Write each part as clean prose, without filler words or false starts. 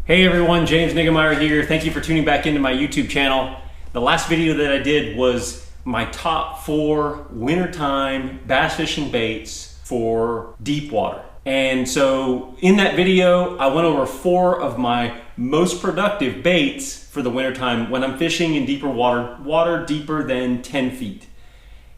Hey everyone, James Niggemeyer here. Thank you for tuning back into my YouTube channel. The last video that I did was my top 4 wintertime bass fishing baits for deep water. And so in that video, I went over 4 of my most productive baits for the wintertime when I'm fishing in deeper water deeper than 10 feet.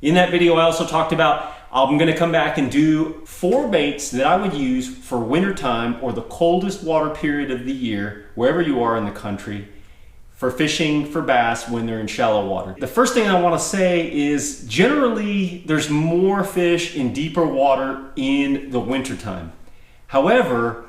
In that video, I also talked about I'm gonna come back and do 4 baits that I would use for wintertime or the coldest water period of the year, wherever you are in the country, for fishing for bass when they're in shallow water. The first thing I wanna say is generally there's more fish in deeper water in the wintertime. However,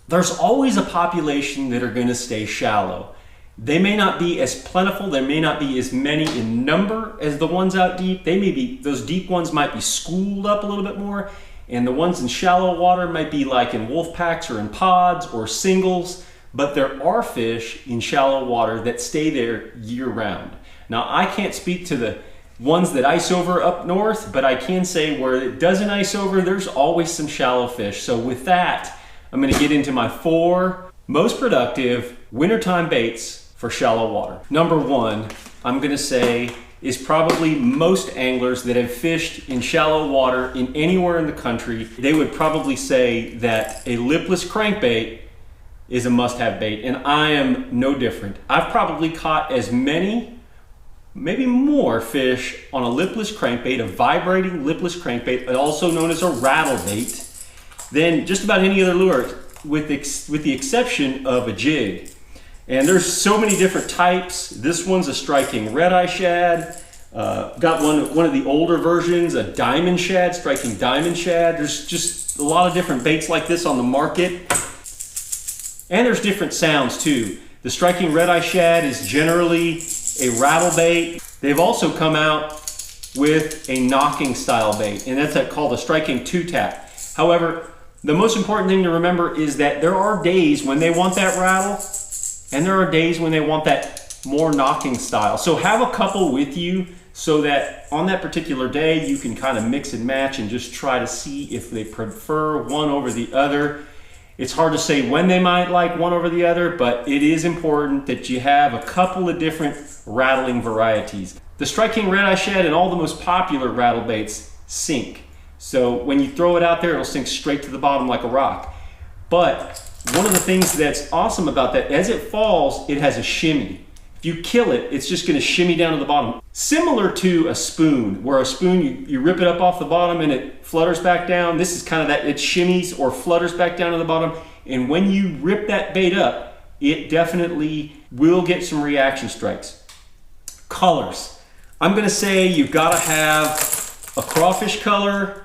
there's always a population that are gonna stay shallow. They may not be as plentiful, there may not be as many in number as the ones out deep. They may be, those deep ones might be schooled up a little bit more, and the ones in shallow water might be like in wolf packs or in pods or singles, but there are fish in shallow water that stay there year round. Now I can't speak to the ones that ice over up north, but I can say where it doesn't ice over, there's always some shallow fish. So with that, I'm gonna get into my 4 most productive wintertime baits for shallow water. Number 1, I'm gonna say, is probably most anglers that have fished in shallow water in anywhere in the country, they would probably say that a lipless crankbait is a must-have bait, and I am no different. I've probably caught as many, maybe more fish on a lipless crankbait, a vibrating lipless crankbait, also known as a rattle bait, than just about any other lure, with the exception of a jig. And there's so many different types. This one's a striking red-eye shad. Got one of the older versions, a diamond shad, striking diamond shad. There's just a lot of different baits like this on the market. And there's different sounds too. The striking red-eye shad is generally a rattle bait. They've also come out with a knocking style bait, and that's called a striking 2-tap. However, the most important thing to remember is that there are days when they want that rattle, and there are days when they want that more knocking style. So have a couple with you so that on that particular day you can kind of mix and match and just try to see if they prefer one over the other. It's hard to say when they might like one over the other, but it is important that you have a couple of different rattling varieties. The striking red-eye shad and all the most popular rattle baits sink. So when you throw it out there, it'll sink straight to the bottom like a rock. But one of the things that's awesome about that, as it falls, it has a shimmy. If you kill it, it's just gonna shimmy down to the bottom. Similar to a spoon, where a spoon, you rip it up off the bottom and it flutters back down. This is kind of that, it shimmies or flutters back down to the bottom. And when you rip that bait up, it definitely will get some reaction strikes. Colors. I'm gonna say you've gotta have a crawfish color,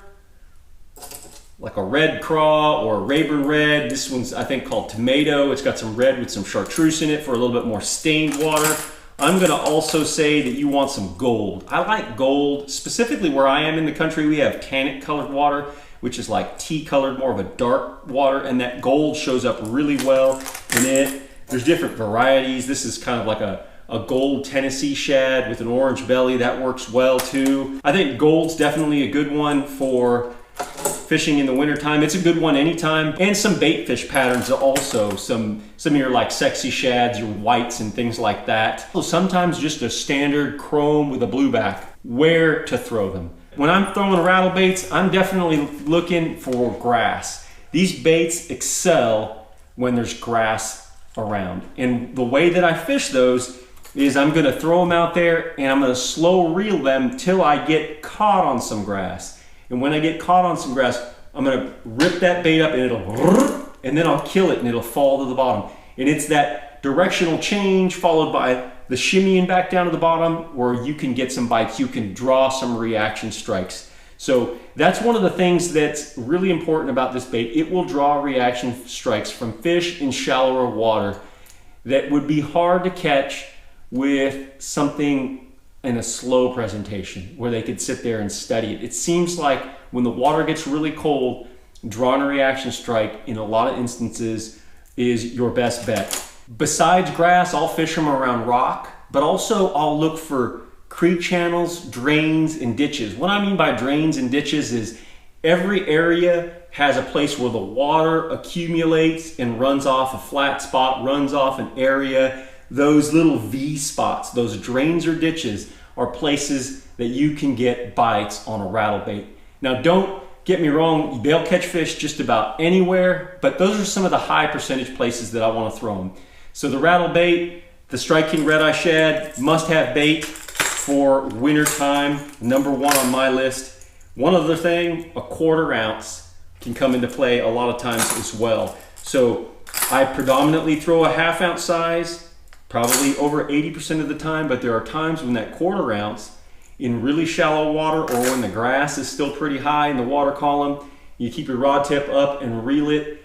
like a red craw or a Rayburn red. This one's, I think, called tomato. It's got some red with some chartreuse in it for a little bit more stained water. I'm gonna also say that you want some gold. I like gold. Specifically where I am in the country, we have tannic colored water, which is like tea colored, more of a dark water, and that gold shows up really well in it. There's different varieties. This is kind of like a gold Tennessee shad with an orange belly. That works well too. I think gold's definitely a good one for fishing in the wintertime. It's a good one anytime. And some bait fish patterns also. Some of your like sexy shads, your whites and things like that. So sometimes just a standard chrome with a blueback. Where to throw them. When I'm throwing rattle baits, I'm definitely looking for grass. These baits excel when there's grass around. And the way that I fish those is I'm gonna throw them out there and I'm gonna slow reel them till I get caught on some grass. And when I get caught on some grass, I'm gonna rip that bait up and and then I'll kill it and it'll fall to the bottom. And it's that directional change followed by the shimmying back down to the bottom where you can get some bites, you can draw some reaction strikes. So that's one of the things that's really important about this bait. It will draw reaction strikes from fish in shallower water that would be hard to catch with something in a slow presentation where they could sit there and study it. It seems like when the water gets really cold, drawing a reaction strike in a lot of instances is your best bet. Besides grass, I'll fish them around rock, but also I'll look for creek channels, drains, and ditches. What I mean by drains and ditches is Every area has a place where the water accumulates and runs off a flat spot, runs off an area. Those little V spots, those drains or ditches, are places that you can get bites on a rattle bait. Now don't get me wrong, they'll catch fish just about anywhere, but those are some of the high percentage places that I want to throw them. So the rattle bait, the Strike King Red Eye Shad, must have bait for winter time, #1 on my list. One other thing, a 1/4 ounce can come into play a lot of times as well. So I predominantly throw a 1/2 ounce size, probably over 80% of the time, but there are times when that 1/4 ounce in really shallow water, or when the grass is still pretty high in the water column, you keep your rod tip up and reel it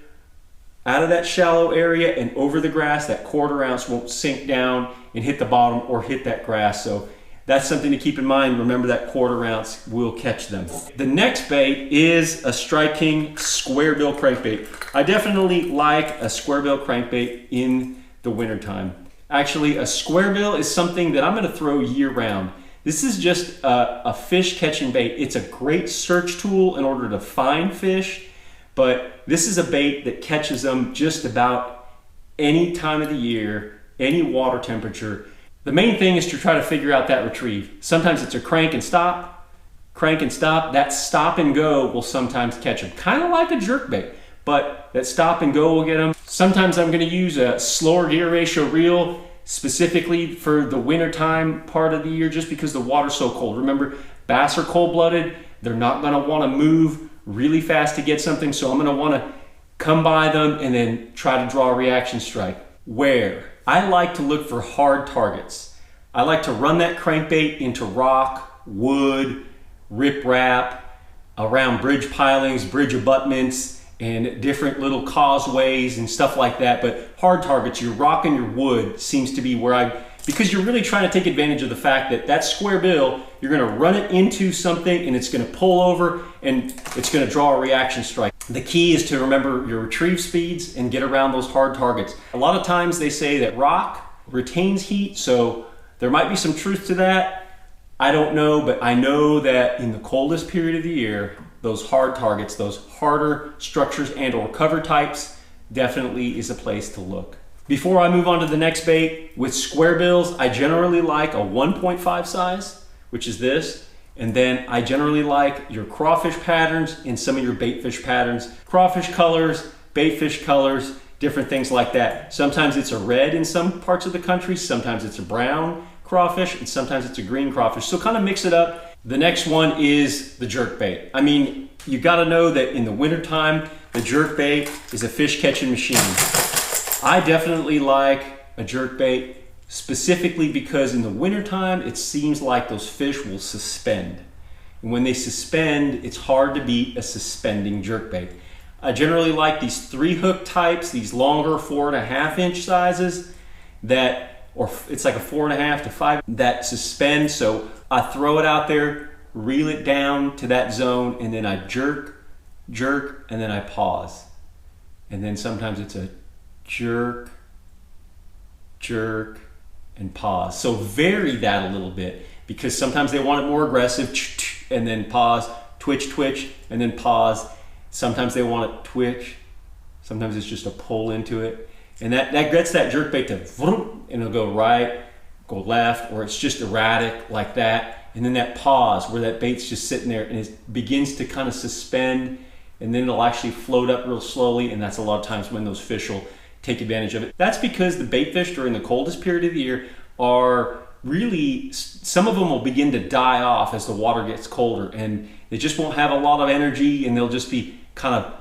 out of that shallow area and over the grass. That 1/4 ounce won't sink down and hit the bottom or hit that grass. So that's something to keep in mind. Remember, that 1/4 ounce will catch them. The next bait is a Strike King square bill crankbait. I definitely like a square bill crankbait in the wintertime. Actually, a square bill is something that I'm gonna throw year round. This is just a fish catching bait. It's a great search tool in order to find fish, but this is a bait that catches them just about any time of the year, any water temperature. The main thing is to try to figure out that retrieve. Sometimes it's a crank and stop. That stop and go will sometimes catch them. Kind of like a jerkbait, but that stop and go will get them. Sometimes I'm gonna use a slower gear ratio reel, specifically for the wintertime part of the year, just because the water's so cold. Remember, bass are cold-blooded. They're not gonna wanna move really fast to get something, so I'm gonna wanna come by them and then try to draw a reaction strike. Where? I like to look for hard targets. I like to run that crankbait into rock, wood, riprap, around bridge pilings, bridge abutments, and different little causeways and stuff like that. But hard targets, your rock and your wood, seems to be where because you're really trying to take advantage of the fact that that square bill, you're gonna run it into something and it's gonna pull over and it's gonna draw a reaction strike. The key is to remember your retrieve speeds and get around those hard targets. A lot of times they say that rock retains heat, so there might be some truth to that. I don't know, but I know that in the coldest period of the year, those hard targets, those harder structures and or cover types, definitely is a place to look. Before I move on to the next bait, with square bills, I generally like a 1.5 size, which is this. And then I generally like your crawfish patterns and some of your baitfish patterns. Crawfish colors, baitfish colors, different things like that. Sometimes it's a red in some parts of the country, sometimes it's a brown crawfish, and sometimes it's a green crawfish. So kind of mix it up. The next one is the jerkbait. I mean, you gotta know that in the wintertime, the jerkbait is a fish catching machine. I definitely like a jerkbait, specifically because in the wintertime, it seems like those fish will suspend. And when they suspend, it's hard to beat a suspending jerkbait. I generally like these 3-hook types, these longer 4.5 inch sizes or it's like a 4.5 to 5 that suspend. So I throw it out there, reel it down to that zone, and then I jerk, and then I pause. And then sometimes it's a jerk, and pause. So vary that a little bit, because sometimes they want it more aggressive, and then pause, twitch, and then pause. Sometimes they want it twitch. Sometimes it's just a pull into it. And that gets that jerkbait to, and it'll go right, go left, or it's just erratic like that. And then that pause where that bait's just sitting there and it begins to kind of suspend, and then it'll actually float up real slowly. And that's a lot of times when those fish will take advantage of it. That's because the bait fish during the coldest period of the year are really, some of them will begin to die off as the water gets colder, and they just won't have a lot of energy, and they'll just be kind of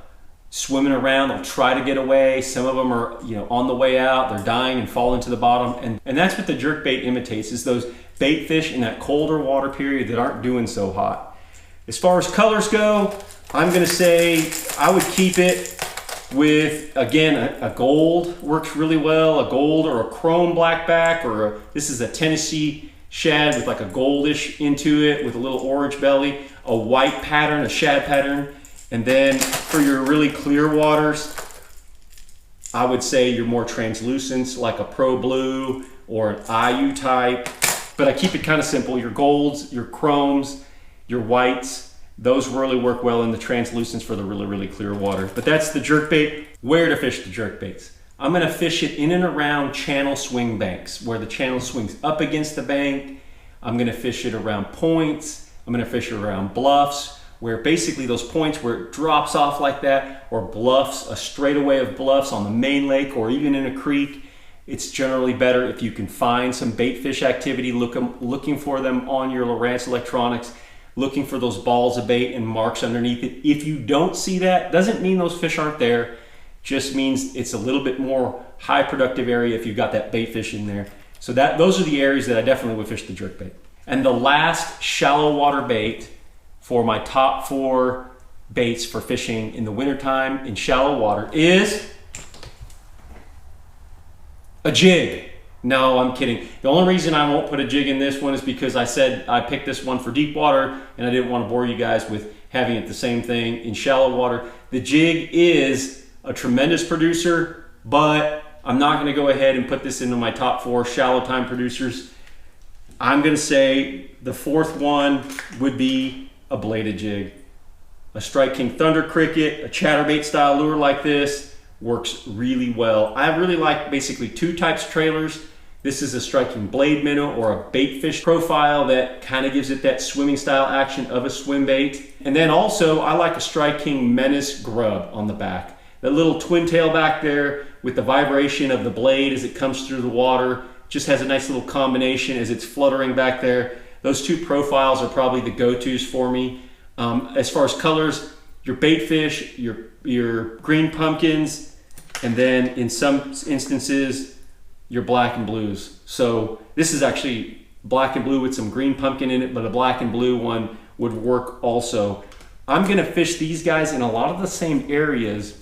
swimming around. They'll try to get away. Some of them are, on the way out, they're dying and fall into the bottom. And that's what the jerkbait imitates, is those bait fish in that colder water period that aren't doing so hot. As far as colors go, I'm gonna say I would keep it with, again, a gold works really well, a gold or a chrome blackback, or this is a Tennessee shad with like a goldish into it with a little orange belly, a white pattern, a shad pattern. And then for your really clear waters, I would say your more translucents like a Pro Blue or an IU type. But I keep it kind of simple. Your golds, your chromes, your whites, Those really work well in the translucence for the really clear water. But that's the jerkbait. Where to fish the jerkbaits? I'm gonna fish it in and around channel swing banks, where the channel swings up against the bank. I'm gonna fish it around points. I'm gonna fish it around bluffs, where basically those points where it drops off like that, or bluffs, a straightaway of bluffs on the main lake or even in a creek. It's generally better if you can find some bait fish activity, looking for them on your Lowrance electronics, looking for those balls of bait and marks underneath it. If you don't see that, doesn't mean those fish aren't there, just means it's a little bit more high productive area if you've got that bait fish in there. So those are the areas that I definitely would fish the jerkbait. And the last shallow water bait for my top 4 baits for fishing in the wintertime in shallow water is a jig. No, I'm kidding. The only reason I won't put a jig in this one is because I said I picked this one for deep water and I didn't want to bore you guys with having it the same thing in shallow water. The jig is a tremendous producer, but I'm not going to go ahead and put this into my top 4 shallow time producers. I'm going to say the 4th one would be a bladed jig. A Strike King Thunder Cricket, a chatterbait style lure like this works really well. I really like basically 2 types of trailers. This is a Strike King blade minnow or a bait fish profile that kind of gives it that swimming style action of a swim bait. And then also I like a Strike King Menace grub on the back. That little twin tail back there with the vibration of the blade as it comes through the water just has a nice little combination as it's fluttering back there. Those 2 profiles are probably the go-tos for me. As far as colors, your bait fish, your green pumpkins, and then in some instances, your black and blues. So this is actually black and blue with some green pumpkin in it, but a black and blue one would work also. I'm gonna fish these guys in a lot of the same areas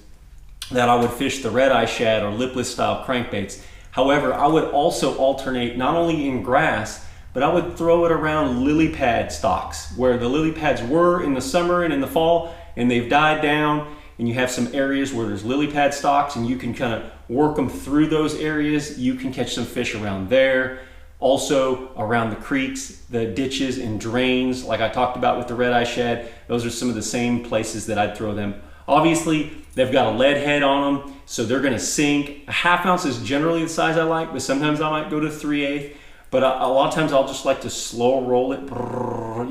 that I would fish the red eye shad or lipless style crankbaits. However, I would also alternate not only in grass, but I would throw it around lily pad stocks where the lily pads were in the summer and in the fall, and they've died down, and you have some areas where there's lily pad stocks and you can kind of work them through those areas. You can catch some fish around there. Also around the creeks, the ditches and drains, like I talked about with the red eye shad, those are some of the same places that I'd throw them. Obviously, they've got a lead head on them, so they're gonna sink. A ½ ounce is generally the size I like, but sometimes I might go to 3/8. But a lot of times I'll just like to slow roll it.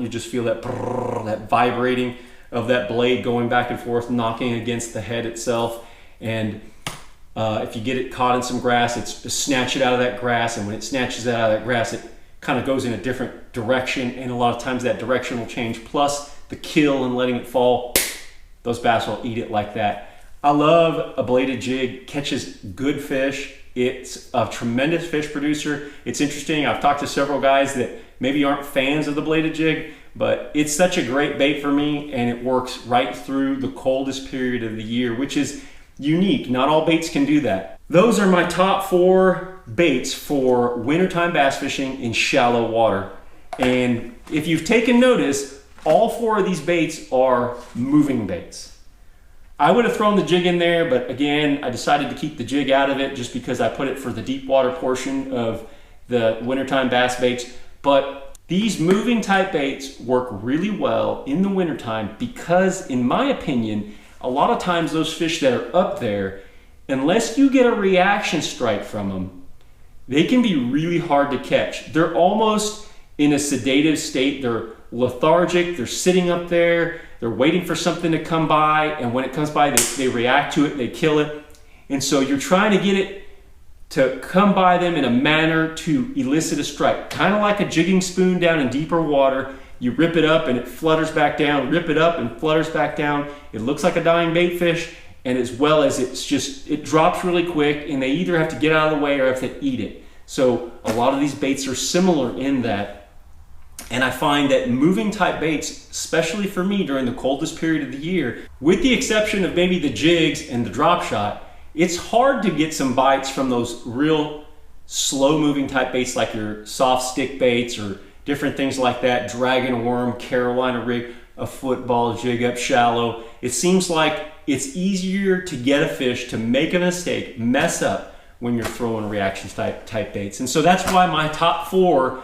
You just feel that vibrating of that blade going back and forth, knocking against the head itself. And if you get it caught in some grass, it's snatch it out of that grass. And when it snatches it out of that grass, it kind of goes in a different direction. And a lot of times that direction will change. Plus the kill and letting it fall, those bass will eat it like that. I love a bladed jig, catches good fish. It's a tremendous fish producer. It's interesting, I've talked to several guys that maybe aren't fans of the bladed jig, but it's such a great bait for me, and it works right through the coldest period of the year, which is unique. Not all baits can do that. Those are my top 4 baits for wintertime bass fishing in shallow water. And if you've taken notice, all 4 of these baits are moving baits. I would have thrown the jig in there, but again, I decided to keep the jig out of it just because I put it for the deep water portion of the wintertime bass baits. But these moving type baits work really well in the wintertime because, in my opinion, a lot of times those fish that are up there, unless you get a reaction strike from them, they can be really hard to catch. They're almost in a sedative state. They're lethargic, they're sitting up there, they're waiting for something to come by, and when it comes by, they react to it, they kill it. And so you're trying to get it to come by them in a manner to elicit a strike. Kind of like a jigging spoon down in deeper water. You rip it up and it flutters back down, rip it up and flutters back down. It looks like a dying bait fish, and as well as it drops really quick, and they either have to get out of the way or have to eat it. So a lot of these baits are similar in that. And I find that moving type baits, especially for me during the coldest period of the year, with the exception of maybe the jigs and the drop shot, it's hard to get some bites from those real slow moving type baits like your soft stick baits or different things like that, dragon worm, Carolina rig, a football jig up shallow. It seems like it's easier to get a fish to make a mistake, mess up when you're throwing reaction type baits. And so that's why my top 4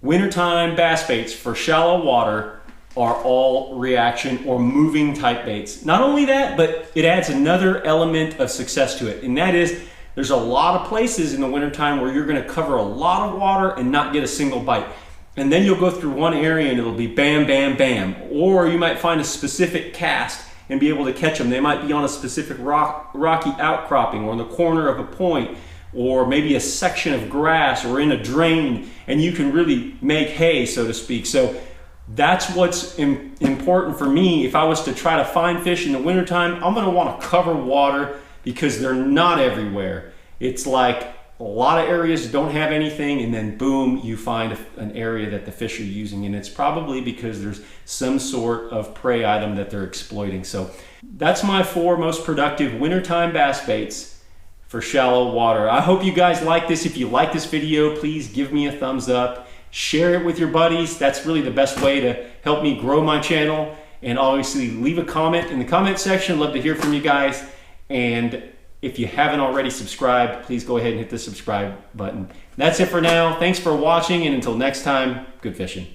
wintertime bass baits for shallow water are all reaction or moving type baits. Not only that, but it adds another element of success to it, and that is there's a lot of places in the wintertime where you're gonna cover a lot of water and not get a single bite. And then you'll go through one area and it'll be bam, bam, bam. Or you might find a specific cast and be able to catch them. They might be on a specific rocky outcropping or in the corner of a point, or maybe a section of grass or in a drain, and you can really make hay, so to speak. So that's what's important for me. If I was to try to find fish in the wintertime, I'm gonna wanna cover water because they're not everywhere. It's like a lot of areas don't have anything, and then boom, you find an area that the fish are using, and it's probably because there's some sort of prey item that they're exploiting. So that's my 4 most productive wintertime bass baits for shallow water. I hope you guys like this. If you like this video, please give me a thumbs up. Share it with your buddies. That's really the best way to help me grow my channel. And obviously leave a comment in the comment section. Love to hear from you guys. And if you haven't already subscribed, please go ahead and hit the subscribe button. That's it for now. Thanks for watching, and until next time, good fishing.